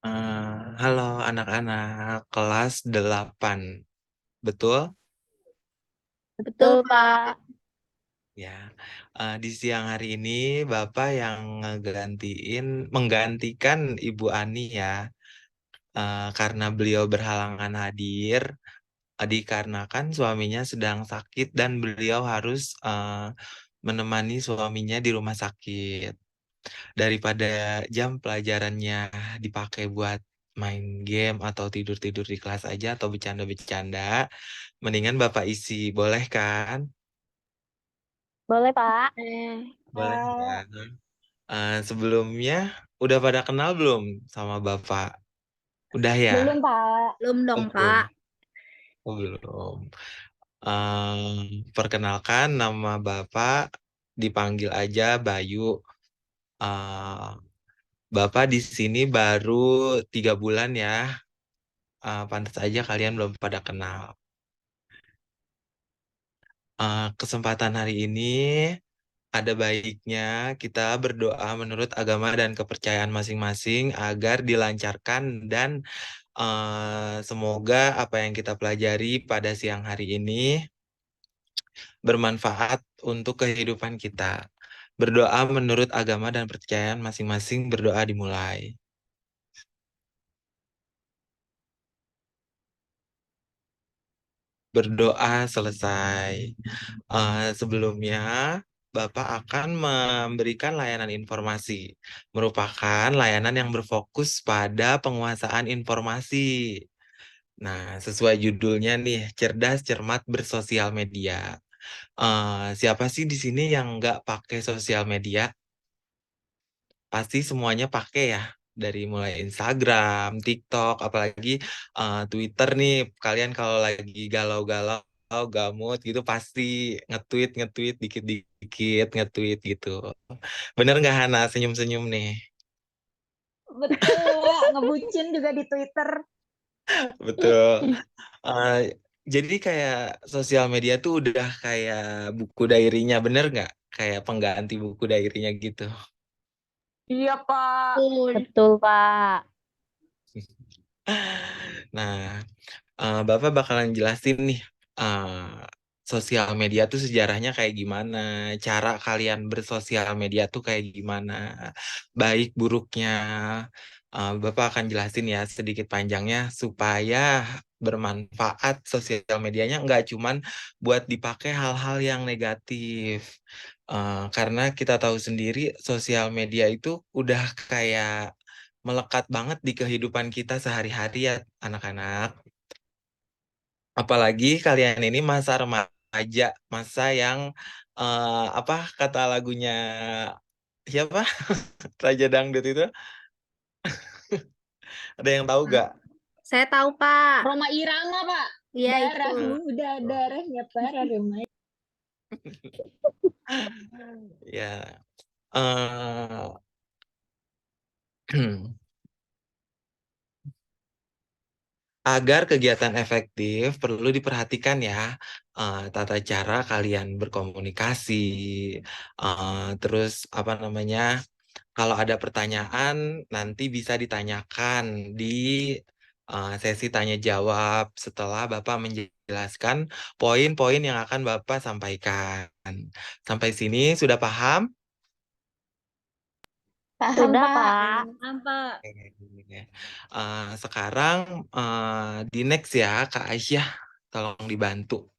Halo anak-anak kelas 8, betul? Betul, Betul, Pak. Pak. Ya, di siang hari ini Bapak yang menggantikan Ibu Ani ya, karena beliau berhalangan hadir, dikarenakan suaminya sedang sakit dan beliau harus menemani suaminya di rumah sakit. Daripada jam pelajarannya dipakai buat main game atau tidur-tidur di kelas aja atau bercanda-bercanda, mendingan Bapak isi, boleh kan? Boleh, Pak. Boleh Pak. kan? Sebelumnya udah pada kenal belum sama Bapak? Udah ya? Belum, Pak. Belum dong, Oh, belum. Pak. Oh, belum. Perkenalkan nama Bapak dipanggil aja Bayu. Eh, Bapak di sini baru 3 bulan ya. Pantas aja kalian belum pada kenal. Kesempatan hari ini ada baiknya kita berdoa menurut agama dan kepercayaan masing-masing agar dilancarkan dan semoga apa yang kita pelajari pada siang hari ini bermanfaat untuk kehidupan kita. Berdoa menurut agama dan kepercayaan masing-masing, berdoa dimulai. Berdoa selesai. Sebelumnya, Bapak akan memberikan layanan informasi, merupakan layanan yang berfokus pada penguasaan informasi. Nah, sesuai judulnya nih, cerdas, cermat, bersosial media. Siapa sih di sini yang nggak pakai sosial media? Pasti semuanya pakai ya. Dari mulai Instagram, TikTok, apalagi Twitter nih. Kalian kalau lagi galau-galau, gamut gitu pasti nge-tweet, nge-tweet, dikit-dikit nge-tweet gitu. Bener nggak Hana senyum-senyum nih? Betul, Pak. Ngebucin juga di Twitter. Betul. Eh, jadi kayak sosial media tuh udah kayak buku diary-nya, bener nggak? Kayak pengganti buku diary-nya gitu. Iya, Pak. Betul. Betul, Pak. Nah, Bapak bakalan jelasin nih, sosial media tuh sejarahnya kayak gimana, cara kalian bersosial media tuh kayak gimana, baik buruknya. Bapak akan jelasin ya sedikit panjangnya supaya bermanfaat sosial medianya nggak cuman buat dipakai hal-hal yang negatif. Karena kita tahu sendiri sosial media itu udah kayak melekat banget di kehidupan kita sehari-hari ya anak-anak. Apalagi kalian ini masa remaja, masa yang apa kata lagunya siapa? Raja Dangdut itu ada yang tahu gak? Saya tahu, Pak. Roma Irama, Pak. Iya, itu. Darah muda, darahnya para remaja. Ya, eh agar kegiatan efektif perlu diperhatikan ya, tata cara kalian berkomunikasi, terus apa namanya, kalau ada pertanyaan nanti bisa ditanyakan di sesi tanya jawab setelah Bapak menjelaskan poin-poin yang akan Bapak sampaikan. Sampai sini sudah paham? Paham, Sudah, Pak. Pak. Paham, Pak. Oke. Sekarang di next ya Kak Aisyah, tolong dibantu.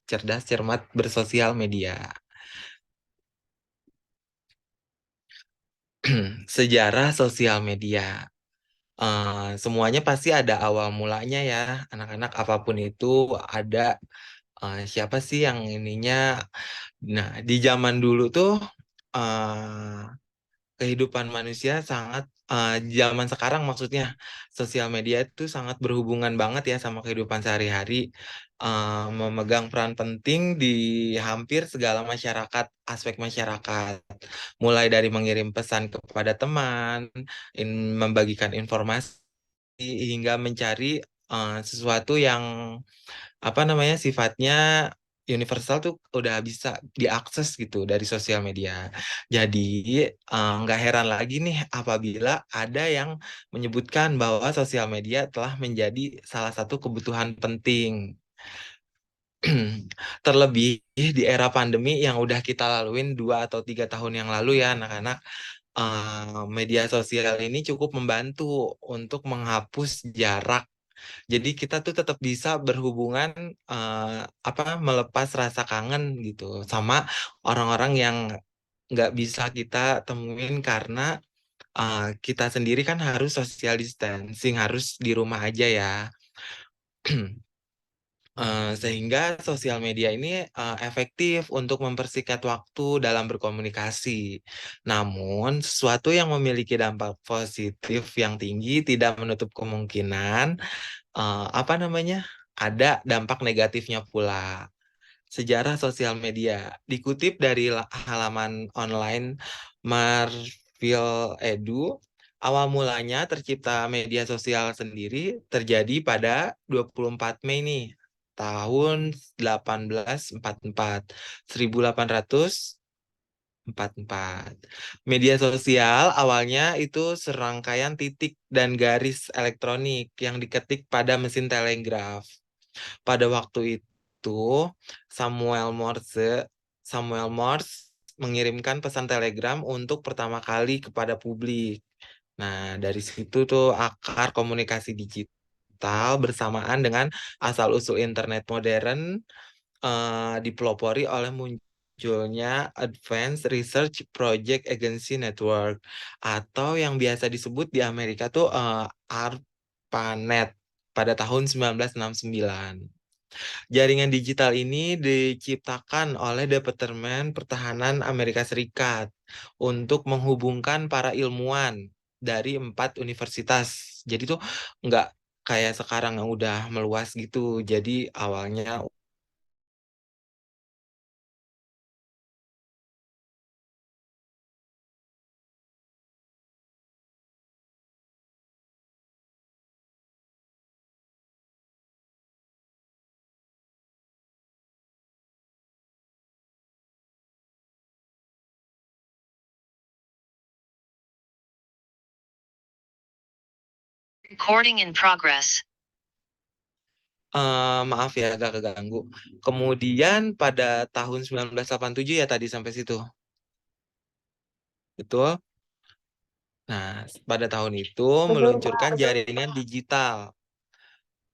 Cerdas, cermat, bersosial media. Sejarah sosial media. Semuanya pasti ada awal mulanya ya, anak-anak apapun itu ada siapa sih yang ininya. Nah, di zaman dulu tuh kehidupan manusia sangat zaman sekarang maksudnya sosial media itu sangat berhubungan banget ya sama kehidupan sehari-hari, memegang peran penting di hampir segala masyarakat, aspek masyarakat, mulai dari mengirim pesan kepada teman, membagikan informasi hingga mencari sesuatu yang apa namanya sifatnya universal tuh udah bisa diakses gitu dari sosial media. Jadi nggak heran lagi nih apabila ada yang menyebutkan bahwa sosial media telah menjadi salah satu kebutuhan penting. Terlebih di era pandemi yang udah kita laluin 2 atau 3 tahun yang lalu ya anak-anak, media sosial ini cukup membantu untuk menghapus jarak. Jadi kita tuh tetap bisa berhubungan, melepas rasa kangen gitu sama orang-orang yang nggak bisa kita temuin karena kita sendiri kan harus social distancing, harus di rumah aja ya. Sehingga sosial media ini efektif untuk mempersingkat waktu dalam berkomunikasi. Namun, sesuatu yang memiliki dampak positif yang tinggi tidak menutup kemungkinan ada dampak negatifnya pula. Sejarah sosial media dikutip dari halaman online Marvel Edu. Awal mulanya tercipta media sosial sendiri terjadi pada 24 Mei nih, tahun 1844, 1844. Media sosial awalnya itu serangkaian titik dan garis elektronik yang diketik pada mesin telegraf. Pada waktu itu, Samuel Morse, Samuel Morse mengirimkan pesan telegram untuk pertama kali kepada publik. Nah, dari situ tuh akar komunikasi digital bersamaan dengan asal-usul internet modern dipelopori oleh munculnya Advanced Research Project Agency Network atau yang biasa disebut di Amerika tuh ARPANET pada tahun 1969. Jaringan digital ini diciptakan oleh Departemen Pertahanan Amerika Serikat untuk menghubungkan para ilmuwan dari 4 universitas. Jadi tuh nggak kayak sekarang yang udah meluas gitu. Jadi awalnya Recording in progress. maaf ya agak keganggu. Kemudian pada tahun 1987 ya tadi sampai situ. Betul? Nah, pada tahun itu Betul, meluncurkan Pak. jaringan digital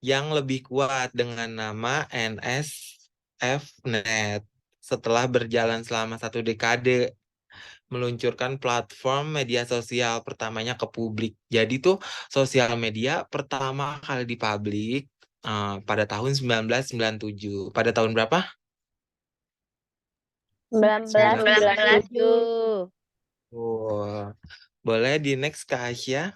yang lebih kuat dengan nama NSFNet. Setelah berjalan selama 1 dekade, meluncurkan platform media sosial pertamanya ke publik. Jadi tuh sosial media pertama kali di publik pada tahun 1997. Pada tahun berapa? 1997. Wah, boleh di next ke Asia.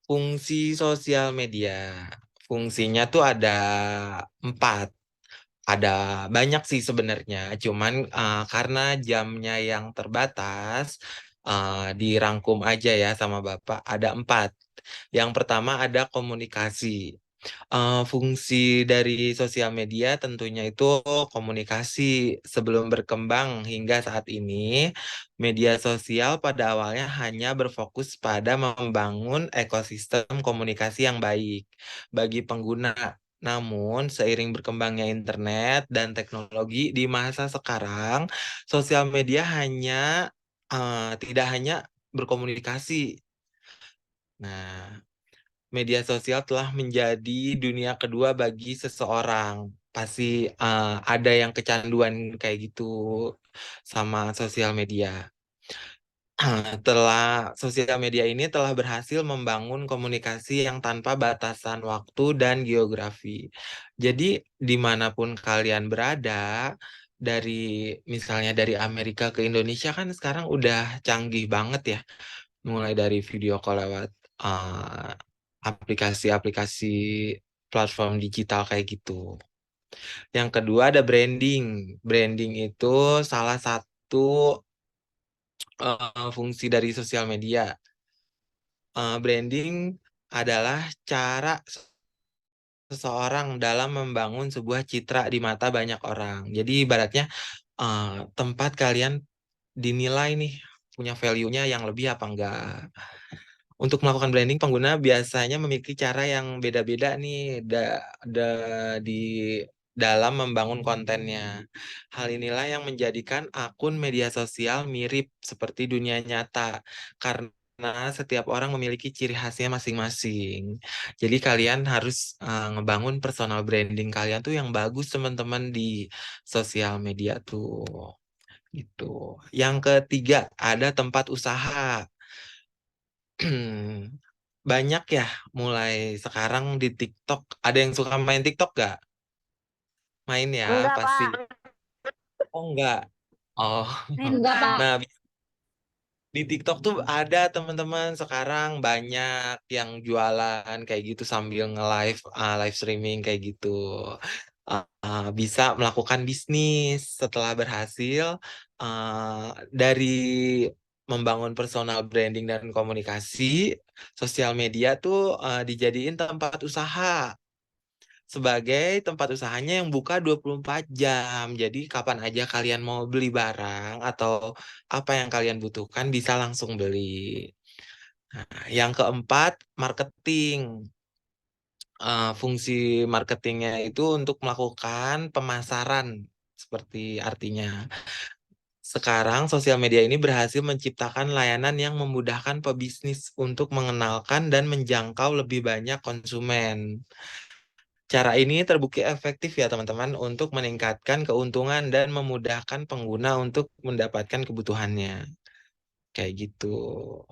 Fungsi sosial media. Fungsinya tuh ada 4. Ada banyak sih sebenarnya. Cuman karena jamnya yang terbatas, dirangkum aja ya sama Bapak. Ada 4. Yang pertama ada komunikasi. Fungsi dari sosial media tentunya itu komunikasi. Sebelum berkembang hingga saat ini, media sosial pada awalnya hanya berfokus pada membangun ekosistem komunikasi yang baik bagi pengguna. Namun, seiring berkembangnya internet dan teknologi di masa sekarang, sosial media tidak hanya berkomunikasi. Nah, media sosial telah menjadi dunia kedua bagi seseorang. Pasti ada yang kecanduan kayak gitu sama sosial media. Sosial media ini telah berhasil membangun komunikasi yang tanpa batasan waktu dan geografi. Jadi dimanapun kalian berada, dari misalnya dari Amerika ke Indonesia kan sekarang udah canggih banget ya, mulai dari video call lewat uh, aplikasi-aplikasi platform digital kayak gitu. Yang kedua ada branding. Branding itu salah satu fungsi dari sosial media. Branding adalah cara seseorang dalam membangun sebuah citra di mata banyak orang. Jadi ibaratnya tempat kalian dinilai nih punya value-nya yang lebih apa enggak. Untuk melakukan branding, pengguna biasanya memiliki cara yang beda-beda nih di dalam membangun kontennya. Hal inilah yang menjadikan akun media sosial mirip seperti dunia nyata, karena setiap orang memiliki ciri khasnya masing-masing. Jadi kalian harus ngebangun personal branding kalian tuh yang bagus teman-teman di sosial media tuh. Gitu. Yang ketiga, ada tempat usaha. Banyak ya mulai sekarang di TikTok. Ada yang suka main TikTok gak? Main ya Enggak, pasti. Pak. Oh enggak. Oh. Enggak, Pak. Nah, di TikTok tuh ada teman-teman sekarang banyak yang jualan kayak gitu sambil nge-live live streaming kayak gitu. Bisa melakukan bisnis setelah berhasil dari membangun personal branding dan komunikasi, sosial media tuh dijadiin tempat usaha sebagai tempat usahanya yang buka 24 jam. Jadi kapan aja kalian mau beli barang atau apa yang kalian butuhkan bisa langsung beli. Nah, yang keempat, marketing. Fungsi marketingnya itu untuk melakukan pemasaran seperti artinya. Sekarang sosial media ini berhasil menciptakan layanan yang memudahkan pebisnis untuk mengenalkan dan menjangkau lebih banyak konsumen. Cara ini terbukti efektif ya teman-teman untuk meningkatkan keuntungan dan memudahkan pengguna untuk mendapatkan kebutuhannya. Kayak gitu.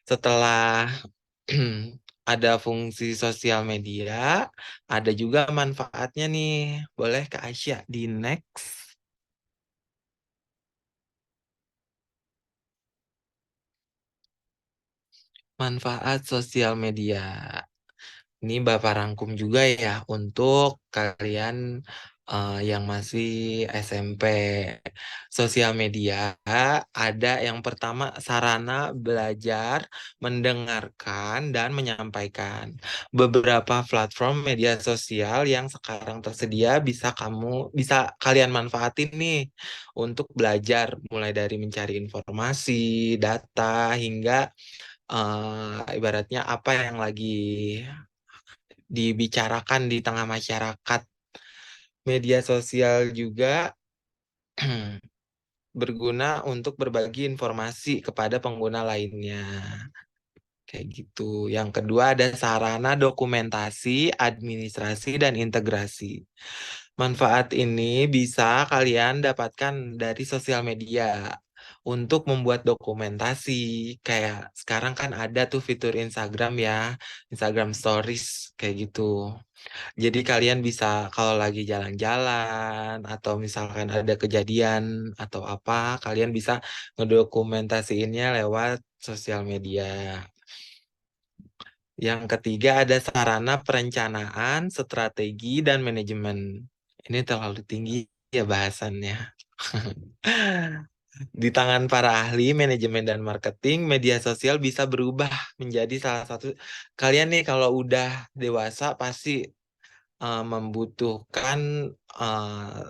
Setelah ada fungsi sosial media, ada juga manfaatnya nih. Boleh Kak Aisyah di next. Manfaat sosial media. Ini Bapak rangkum juga ya untuk kalian yang masih SMP. Sosial media ada yang pertama sarana belajar, mendengarkan, dan menyampaikan. Beberapa platform media sosial yang sekarang tersedia bisa kalian manfaatin nih untuk belajar mulai dari mencari informasi, data, hingga ibaratnya apa yang lagi dibicarakan di tengah masyarakat. Media sosial juga berguna untuk berbagi informasi kepada pengguna lainnya. Kayak gitu. Yang kedua ada sarana dokumentasi, administrasi, dan integrasi. Manfaat ini bisa kalian dapatkan dari sosial media untuk membuat dokumentasi. Kayak sekarang kan ada tuh fitur Instagram ya, Instagram Stories kayak gitu. Jadi kalian bisa kalau lagi jalan-jalan atau misalkan ada kejadian atau apa, kalian bisa ngedokumentasiinnya lewat sosial media. Yang ketiga ada sarana perencanaan, strategi, dan manajemen. Ini terlalu tinggi ya bahasannya. Di tangan para ahli manajemen dan marketing, media sosial bisa berubah menjadi salah satu. Kalian nih kalau udah dewasa pasti membutuhkan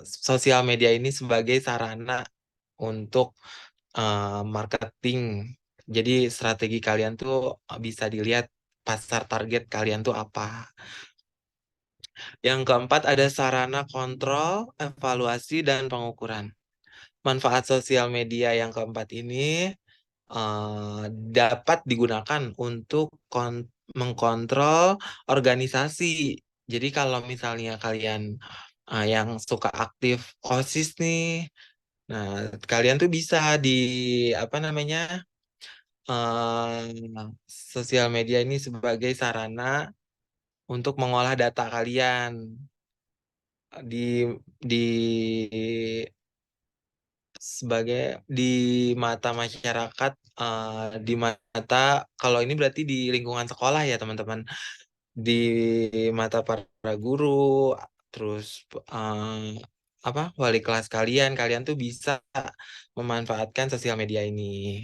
sosial media ini sebagai sarana untuk marketing. Jadi strategi kalian tuh bisa dilihat pasar target kalian tuh apa. Yang keempat ada sarana kontrol, evaluasi, dan pengukuran. Manfaat sosial media yang keempat ini dapat digunakan untuk mengkontrol organisasi. Jadi kalau misalnya kalian yang suka aktif OSIS nih, nah kalian tuh bisa di apa namanya sosial media ini sebagai sarana untuk mengolah data kalian di sebagai di mata masyarakat, di mata kalau ini berarti di lingkungan sekolah ya teman-teman, di mata para guru, terus apa wali kelas kalian, kalian tuh bisa memanfaatkan sosial media ini.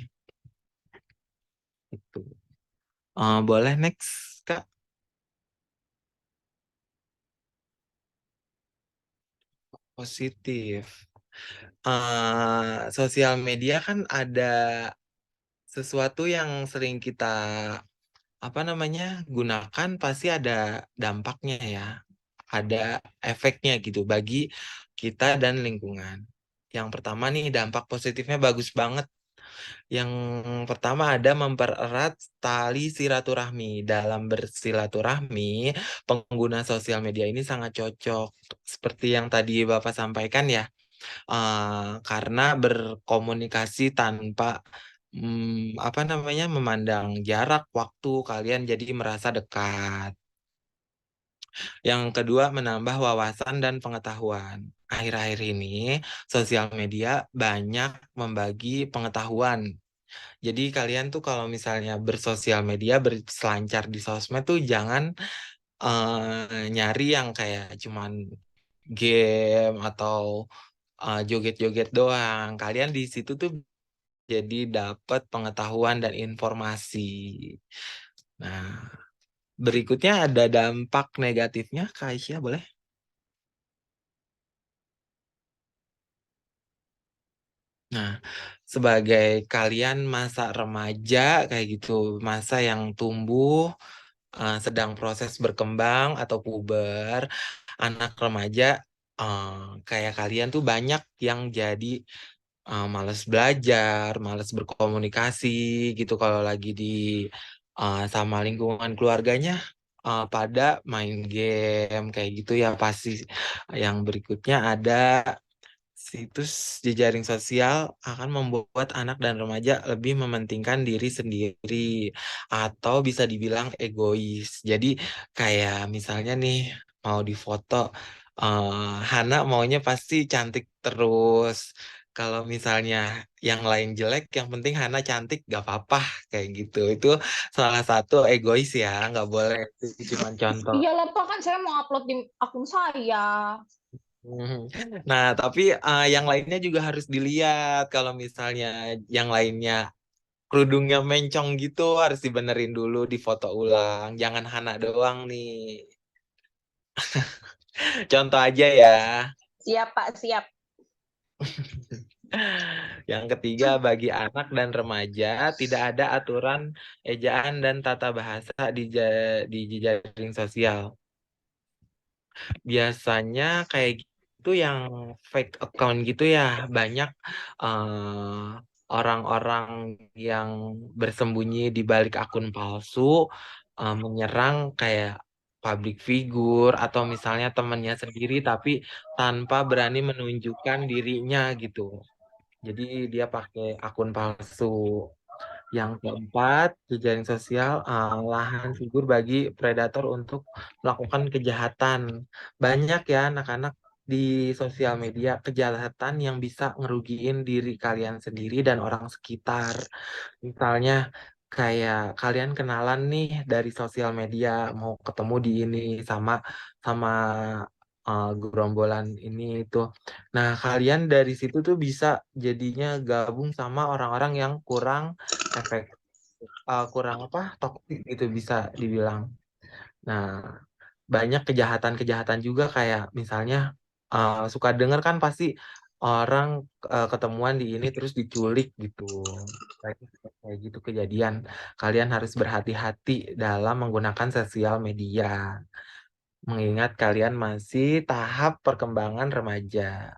Itu. Boleh next. Kak? Positif. Sosial media kan ada sesuatu yang sering kita gunakan, pasti ada dampaknya ya, ada efeknya gitu bagi kita dan lingkungan. Yang pertama nih, dampak positifnya bagus banget. Yang pertama ada mempererat tali silaturahmi. Dalam bersilaturahmi, pengguna sosial media ini sangat cocok. Seperti yang tadi Bapak sampaikan ya, karena berkomunikasi tanpa memandang jarak waktu, kalian jadi merasa dekat. Yang kedua, menambah wawasan dan pengetahuan. Akhir-akhir ini, sosial media banyak membagi pengetahuan. Jadi kalian tuh kalau misalnya bersosial media, berselancar di sosmed tuh jangan nyari yang kayak cuman game atau joget-joget doang. Kalian di situ tuh jadi dapat pengetahuan dan informasi. Nah, berikutnya ada dampak negatifnya, Kak Aisyah, boleh? Nah, sebagai kalian masa remaja kayak gitu, masa yang tumbuh, sedang proses berkembang atau puber, anak remaja kayak kalian tuh banyak yang jadi males belajar, males berkomunikasi gitu kalau lagi di sama lingkungan keluarganya, pada main game kayak gitu ya pasti. Yang berikutnya ada situs jejaring sosial akan membuat anak dan remaja lebih mementingkan diri sendiri atau bisa dibilang egois. Jadi kayak misalnya nih mau difoto, Hana maunya pasti cantik terus. Kalau misalnya yang lain jelek, yang penting Hana cantik gak apa-apa kayak gitu. Itu salah satu egois ya, nggak boleh. Itu cuma contoh. Iyalah Pak, kan saya mau upload di akun saya. Mhm. Nah, tapi yang lainnya juga harus dilihat. Kalau misalnya yang lainnya kerudungnya mencong gitu, harus dibenerin dulu, difoto ulang. Jangan Hana doang nih. Contoh aja ya. Siap Pak, siap. Yang ketiga, bagi anak dan remaja, tidak ada aturan ejaan dan tata bahasa di jejaring sosial. Biasanya kayak gitu yang fake account gitu ya, banyak orang-orang yang bersembunyi di balik akun palsu, menyerang kayak public figure atau misalnya temannya sendiri tapi tanpa berani menunjukkan dirinya gitu. Jadi dia pakai akun palsu. Yang keempat, jejaring sosial lahan figur bagi predator untuk melakukan kejahatan. Banyak ya anak-anak di sosial media kejahatan yang bisa ngerugiin diri kalian sendiri dan orang sekitar. Misalnya kayak kalian kenalan nih dari sosial media, mau ketemu di ini sama sama gerombolan ini itu. Nah, kalian dari situ tuh bisa jadinya gabung sama orang-orang yang kurang efek, kurang toksik gitu bisa dibilang. Nah, banyak kejahatan-kejahatan juga kayak misalnya suka denger kan pasti orang ketemuan di ini terus diculik gitu. Kayak gitu kejadian. Kalian harus berhati-hati dalam menggunakan sosial media. Mengingat kalian masih tahap perkembangan remaja.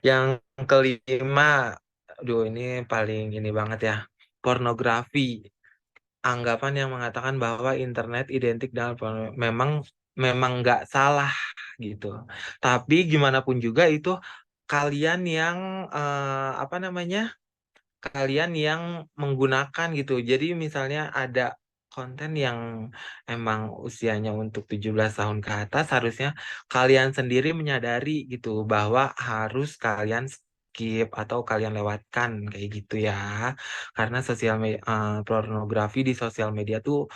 Yang kelima, aduh ini paling ini banget ya. Pornografi. Anggapan yang mengatakan bahwa internet identik dengan memang memang nggak salah gitu. Tapi gimana pun juga itu kalian yang kalian yang menggunakan gitu. Jadi misalnya ada konten yang emang usianya untuk 17 tahun ke atas, harusnya kalian sendiri menyadari gitu bahwa harus kalian skip atau kalian lewatkan kayak gitu ya. Karena pornografi di sosial media tuh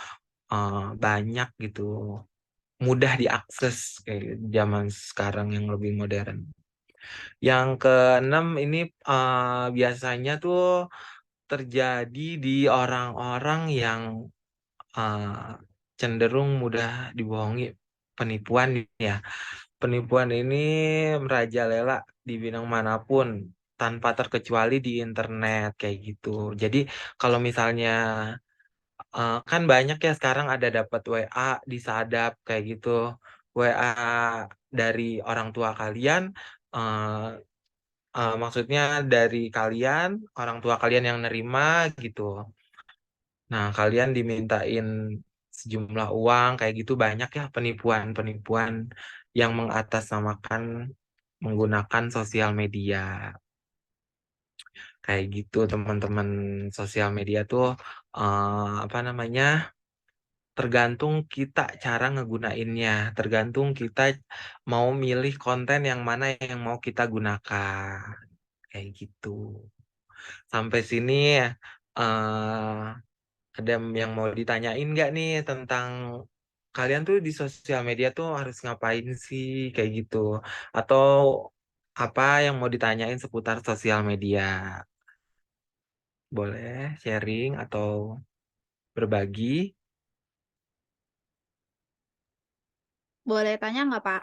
banyak gitu. Mudah diakses kayak zaman sekarang yang lebih modern. Yang keenam ini biasanya tuh terjadi di orang-orang yang eh, cenderung mudah dibohongi. Penipuan ya. Penipuan ini merajalela di bidang manapun tanpa terkecuali di internet kayak gitu. Jadi kalau misalnya kan banyak ya sekarang ada dapat WA disadap kayak gitu. WA dari orang tua kalian, eh, maksudnya dari kalian, orang tua kalian yang nerima gitu. Nah, kalian dimintain sejumlah uang kayak gitu banyak ya penipuan-penipuan yang mengatasnamakan menggunakan sosial media. Kayak gitu teman-teman, sosial media tuh apa namanya? Tergantung kita cara ngegunainnya, tergantung kita mau milih konten yang mana yang mau kita gunakan. Kayak gitu. Sampai sini ada yang mau ditanyain nggak nih tentang kalian tuh di sosial media tuh harus ngapain sih kayak gitu? Atau apa yang mau ditanyain seputar sosial media? Boleh sharing atau berbagi? Boleh tanya nggak, Pak?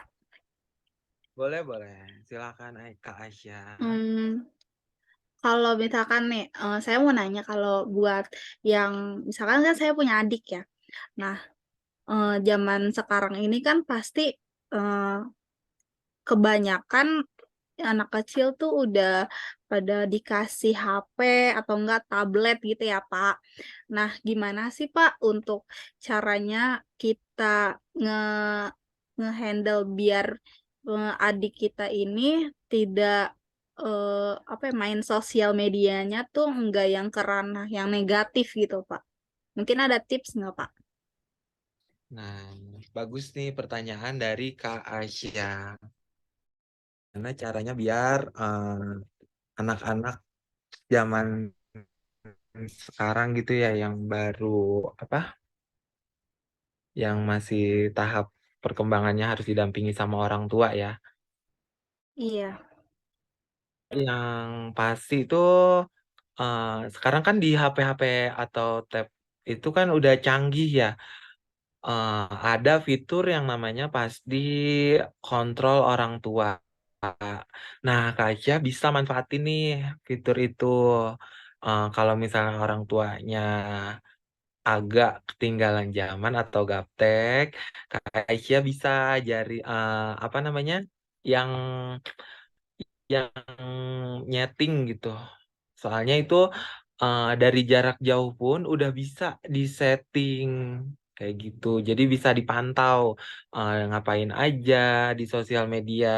Boleh, boleh. Silakan Kak Asya. Hmm, kalau misalkan nih, saya mau nanya kalau buat yang misalkan kan saya punya adik ya. Nah, zaman sekarang ini kan pasti, eee, kebanyakan anak kecil tuh udah pada dikasih HP atau enggak tablet gitu ya, Pak. Nah, gimana sih, Pak, untuk caranya kita ngehandle biar, adik kita ini tidak, apa ya, main sosial medianya tuh enggak yang ke ranah yang negatif gitu, Pak. Mungkin ada tips nggak, Pak? Nah, bagus nih pertanyaan dari Kak Asya. Gimana caranya biar anak-anak zaman sekarang gitu ya yang baru apa? Yang masih tahap perkembangannya harus didampingi sama orang tua ya. Iya. Yang pasti itu sekarang kan di HP-HP atau tab itu kan udah canggih ya. Ada fitur yang namanya pasti kontrol orang tua. Nah, Kak Aisyah bisa manfaatin nih fitur itu. Kalau misalnya orang tuanya agak ketinggalan zaman atau gaptek, Kak Aisyah bisa apa namanya yang yang nyeting gitu. Soalnya itu dari jarak jauh pun udah bisa disetting kayak gitu. Jadi bisa dipantau ngapain aja di sosial media,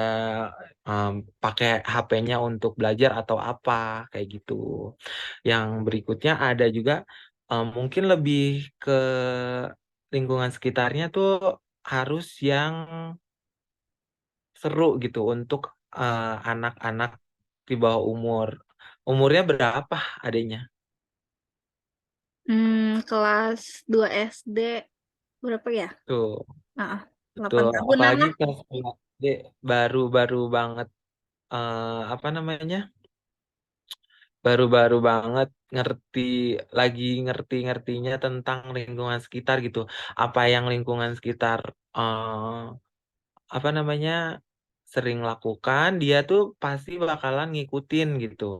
pakai HP-nya untuk belajar atau apa kayak gitu. Yang berikutnya ada juga mungkin lebih ke lingkungan sekitarnya tuh harus yang seru gitu untuk anak-anak di bawah umur. Umurnya berapa adanya? Kelas 2 SD, berapa ya? Tuh, Heeh, betul. 8 tahunan Apalagi lah. kelas 2 SD baru-baru banget apa namanya? Baru-baru banget ngerti lagi ngerti-ngertinya tentang lingkungan sekitar gitu. Apa yang lingkungan sekitar apa namanya? Sering lakukan, dia tuh pasti bakalan ngikutin gitu.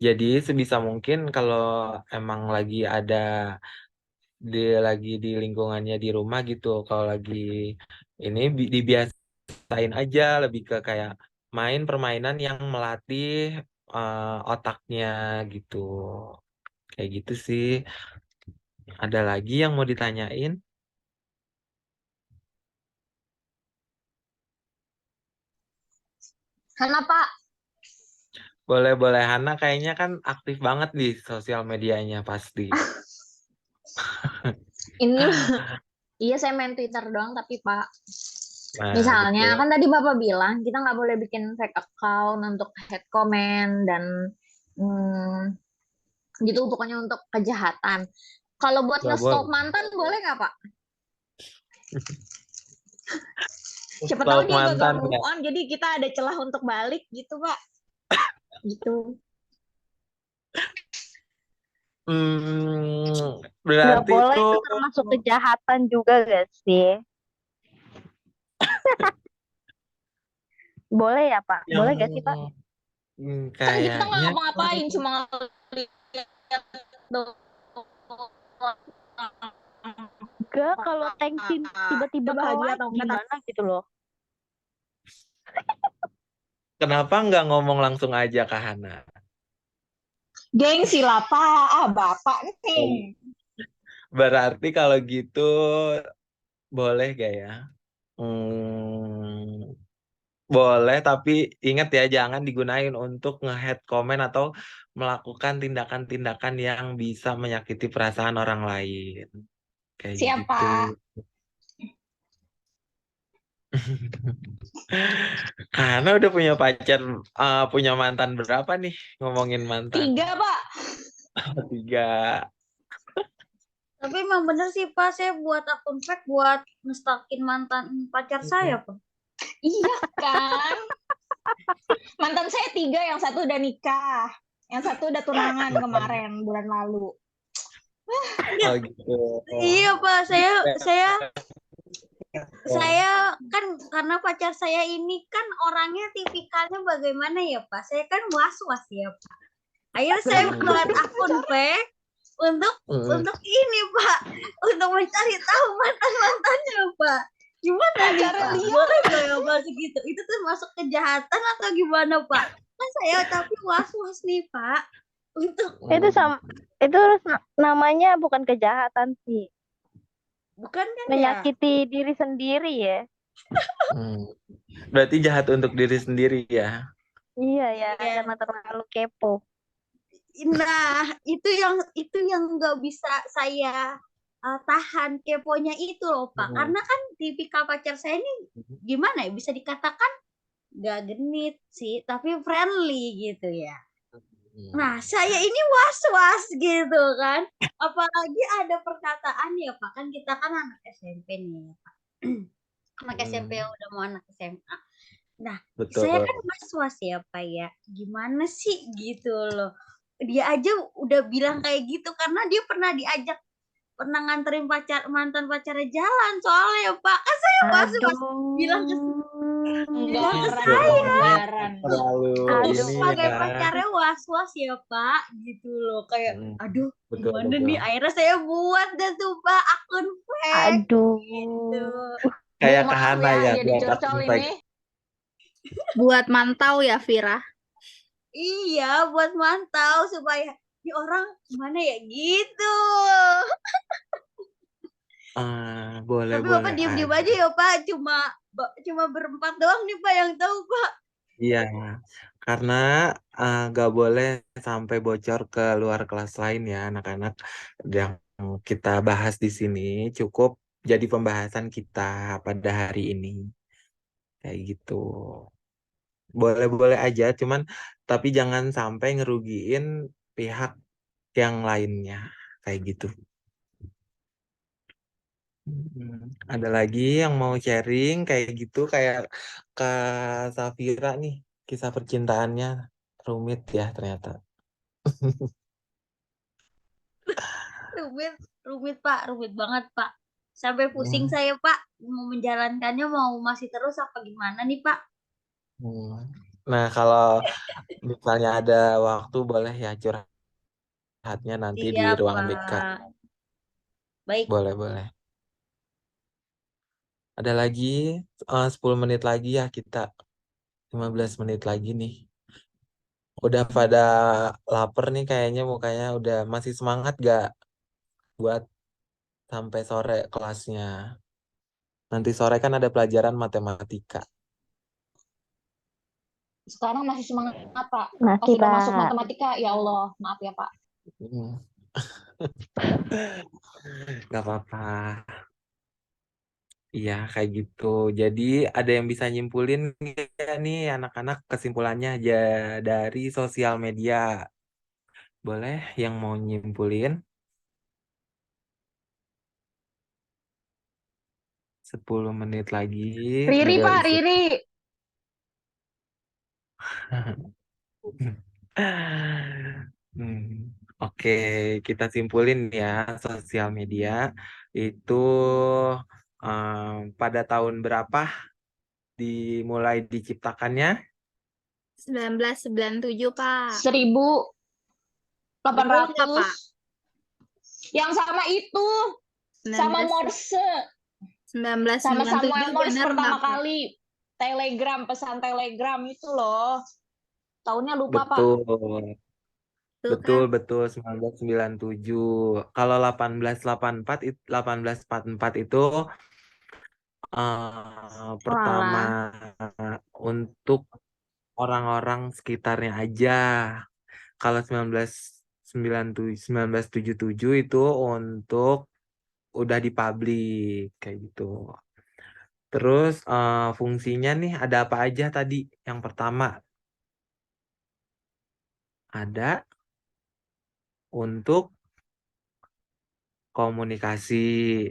Jadi sebisa mungkin kalau emang lagi ada lagi di lingkungannya di rumah gitu, kalau lagi ini dibiasain aja lebih ke kayak main permainan yang melatih otaknya gitu. Kayak gitu sih. Ada lagi yang mau ditanyain? Karena Pak, Boleh-boleh, Hana kayaknya kan aktif banget di sosial medianya pasti. ini iya saya main Twitter doang tapi Pak. Nah, Misalnya betul. kan tadi Bapak bilang kita nggak boleh bikin fake account untuk head comment dan hmm, gitu pokoknya untuk kejahatan. Kalau buat Nggak nge-stalk boleh. mantan boleh nggak Pak? Siapa tahu Stalk dia gagal mantan move ya. on jadi kita ada celah untuk balik gitu Pak. Gitu. Hmm, Nggak berarti boleh, itu itu termasuk kejahatan juga gak sih? Boleh ya, Pak? yang Boleh gak sih, Pak? Kan kita nggak kayaknya ngapa-ngapain, cuma lihat doang. Enggak, kalau tensin tiba-tiba Bahagia naik atau enggak? gimana gitu loh. kenapa nggak ngomong langsung aja ke Hana? Gengsi lah Pak, Bapak nih. Berarti kalau gitu boleh gak ya? Hmm, boleh, tapi ingat ya jangan digunain untuk nge-head comment atau melakukan tindakan-tindakan yang bisa menyakiti perasaan orang lain. Kayak Siapa? gitu. Karena udah punya pacar, punya mantan berapa nih? Ngomongin mantan. 3 Pak. 3. Tapi emang bener sih Pak, saya buat akun fake buat ngestakin mantan pacar saya Pak. Iya kan? Mantan saya 3, yang satu udah nikah, yang satu udah tunangan kemarin bulan lalu. Oh gitu. Iya Pak, saya kan karena pacar saya ini kan orangnya tipikalnya bagaimana ya Pak? Saya kan was-was ya Pak. Akhirnya saya buat akun fake untuk ini Pak, untuk mencari tahu mantan-mantannya Pak. Gimana nih Pak? Boleh nggak ya Pak segitu? Itu termasuk kejahatan atau gimana Pak? Kan saya tapi was-was nih Pak untuk Itu namanya bukan kejahatan sih. bukan kan ya? Menyakiti diri sendiri ya. Berarti jahat untuk diri sendiri ya. Iya ya, Iya. karena terlalu kepo. Nah, itu yang nggak bisa saya tahan keponya itu loh Pak. Karena kan tipikal pacar saya ini gimana ya, bisa dikatakan nggak genit sih, tapi friendly gitu ya. Nah, saya ini was-was gitu kan. Apalagi ada perkataan ya Pak, kan kita kan anak SMP nih ya Pak. Anak SMP yang udah mau anak SMA. Nah, saya kan Betul. was-was ya Pak ya. Gimana sih gitu loh. Dia aja udah bilang kayak gitu karena dia pernah nganterin mantan pacarnya jalan soalnya ya Pak. Kan saya was-was bilang ke Terlalu Terus ini sebagai ya. pacarnya was-was ya Pak gitu loh, kayak aduh Betul, gimana betul. nih, akhirnya saya buat deh tuh Pak akun fake Aduh. gitu. Kayak Bu, ke maaf Hana ya jadi buat curcol akun ini. fake. Buat mantau ya Vira. Iya, buat mantau supaya ini orang gimana ya gitu. Boleh, Tapi boleh Bapak diem-diem aja ya Pak, cuma berempat doang nih Pak yang tahu Pak. Iya, karena nggak boleh sampai bocor ke luar kelas lain ya anak-anak. Yang kita bahas di sini cukup jadi pembahasan kita pada hari ini. Kayak gitu. Boleh-boleh aja, cuman tapi jangan sampai ngerugiin pihak yang lainnya. Kayak gitu. Ada lagi yang mau sharing kayak gitu, kayak Kak Safira nih, kisah percintaannya rumit ya ternyata. Rumit Pak, rumit banget Pak. Sampai pusing saya Pak, mau menjalankannya mau masih terus apa gimana nih Pak? Nah, kalau misalnya ada waktu boleh ya curhatnya nanti di Siap ruangan BK. Pak. Baik. Boleh, boleh. Ada lagi 10 menit lagi ya kita. 15 menit lagi nih. Udah pada lapar nih kayaknya, mukanya udah masih semangat gak buat sampai sore kelasnya. Nanti sore kan ada pelajaran matematika. Sekarang masih semangat Pak. Masih, Pas sudah Pak. masuk matematika, ya Allah, maaf ya Pak. Gak apa-apa. Iya, kayak gitu. Jadi ada yang bisa nyimpulin nggak nih anak-anak kesimpulannya aja dari sosial media. Boleh yang mau nyimpulin? 10 menit lagi. Riri Udah Pak, isi. Riri. Hmm. Oke, kita simpulin ya, sosial media itu pada tahun berapa dimulai diciptakannya? 1997, Pak. 1800 Betul nggak, Pak? yang sama itu, sama 19 Morse, 1997 sama Samuel Morse bener pertama nggak, Pak? kali telegram, pesan telegram itu loh. Tahunnya lupa, Pak. Betul, Tuh betul, kan? betul, 1997. Kalau 1884 itu pertama Walah. untuk orang-orang sekitarnya aja. Kalau 1997 itu untuk udah dipublik kayak gitu. Terus fungsinya nih ada apa aja tadi? Yang pertama ada untuk komunikasi.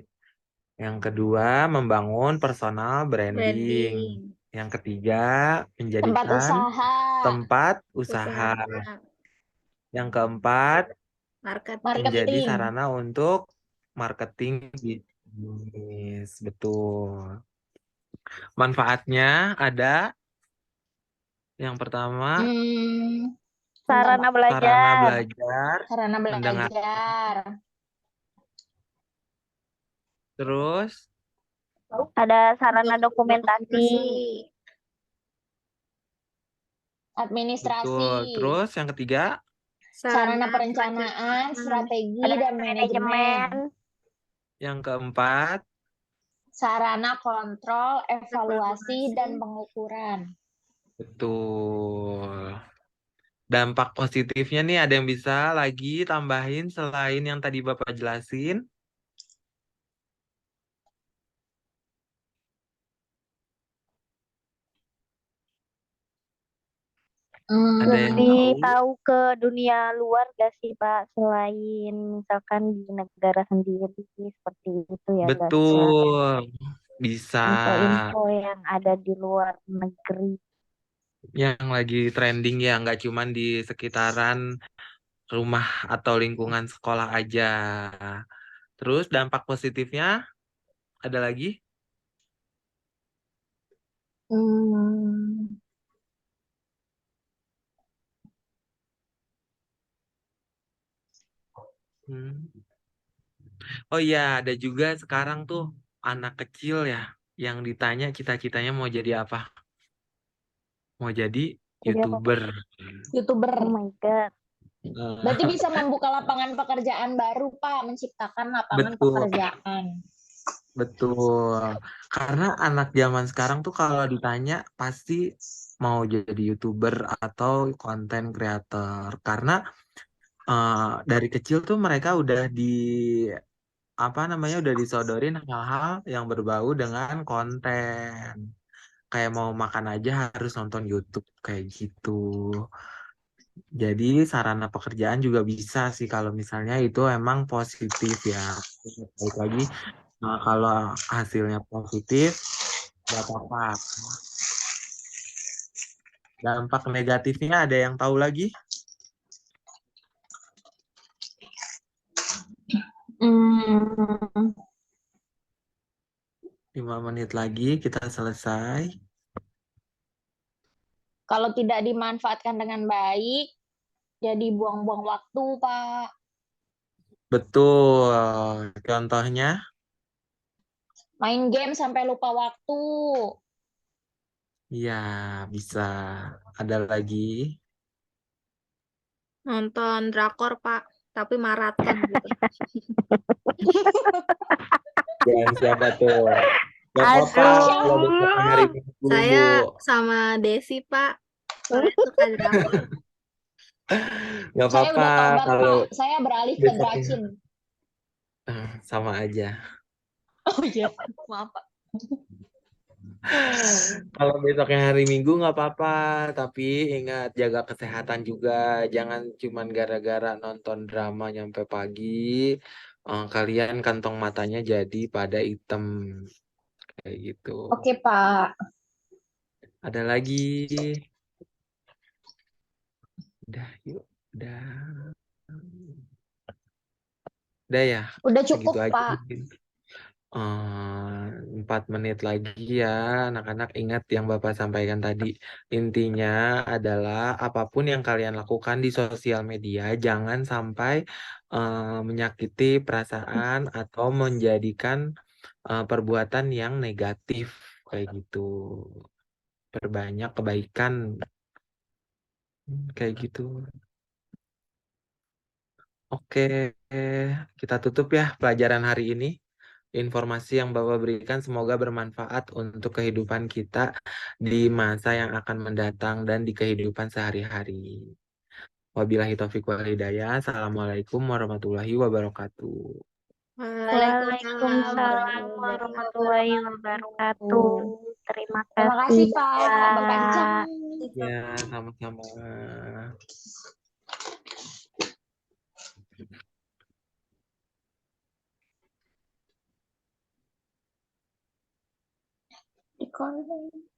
Yang kedua membangun personal branding. Branding, Yang ketiga Tempat menjadikan usaha, tempat usaha. usaha, Yang keempat marketing. menjadi marketing. sarana untuk marketing bisnis. Betul. Manfaatnya ada yang pertama Hmm, Sarana Pak. sarana belajar. belajar, Sarana mendengar, belajar, terus Ada sarana dokumentasi. Dokumentasi, administrasi, betul. Terus yang ketiga sarana perencanaan, perencanaan, strategi, Ada dan manajemen. manajemen. yang keempat Sarana kontrol, evaluasi, evaluasi, dan pengukuran. betul. Dampak positifnya nih ada yang bisa lagi tambahin selain yang tadi Bapak jelasin? Ada yang Hmm, tahu? Tahu ke dunia luar gak sih Pak? Selain misalkan di negara sendiri seperti itu ya gak sih Pak? Betul. Bisa. Info-info yang ada di luar negeri. Yang lagi trending ya, nggak cuman di sekitaran rumah atau lingkungan sekolah aja. Terus dampak positifnya ada lagi? hmm, Hmm. Oh iya, ada juga sekarang tuh anak kecil ya yang ditanya cita-citanya mau jadi apa? Mau jadi Jadi apa Pak? YouTuber. YouTuber. Oh my God. Berarti Eh, bisa membuka lapangan pekerjaan baru, Pak. Menciptakan lapangan betul, pekerjaan. betul. Karena anak zaman sekarang tuh kalau ditanya pasti mau jadi YouTuber atau konten creator. Karena dari kecil tuh mereka udah apa namanya udah disodorin hal-hal yang berbau dengan konten. Kayak mau makan aja harus nonton YouTube kayak gitu. Jadi sarana pekerjaan juga bisa sih kalau misalnya itu emang positif ya. Baik lagi, kalau hasilnya positif, nggak apa-apa. Dampak negatifnya ada yang tahu lagi? Hmm, 5 menit lagi kita selesai. kalau tidak dimanfaatkan dengan baik, jadi buang-buang waktu, Pak. Betul. Contohnya, Main game sampai lupa waktu. ya bisa. Ada lagi. nonton drakor, Pak, tapi maraton gitu. Dan siapa tuh? Gak apa-apa kalau besok hari Aduh. Minggu, Saya Bu. sama Desi, Pak, soalnya suka drakor. Gak Saya apa-apa udah tobat, kalau Pak. Saya beralih ke besoknya. Dracin. Sama aja. Oh iya, maaf, Pak. Kalau besoknya hari Minggu nggak apa-apa, tapi ingat jaga kesehatan juga. Jangan cuman gara-gara nonton drama nyampe pagi, kalian kantong matanya jadi pada hitam kayak gitu. Oke, Pak. Ada lagi? Udah, yuk. Udah. Udah ya, Udah segitu cukup, aja Pak. mungkin. 4 menit lagi ya, anak-anak ingat yang Bapak sampaikan tadi. Intinya adalah apapun yang kalian lakukan di sosial media, jangan sampai menyakiti perasaan atau menjadikan perbuatan yang negatif kayak gitu. Perbanyak kebaikan kayak gitu. Oke, kita tutup ya pelajaran hari ini. Informasi yang Bapak berikan semoga bermanfaat untuk kehidupan kita di masa yang akan mendatang dan di kehidupan sehari-hari. Wabillahi taufiq wal hidayah. Assalamualaikum warahmatullahi wabarakatuh. Waalaikumsalam Waalaikumsalam warahmatullahi wabarakatuh. Terima Terima kasih, kasih, Pak. Bapak Icam. Pak. Ya, sama-sama. Recording.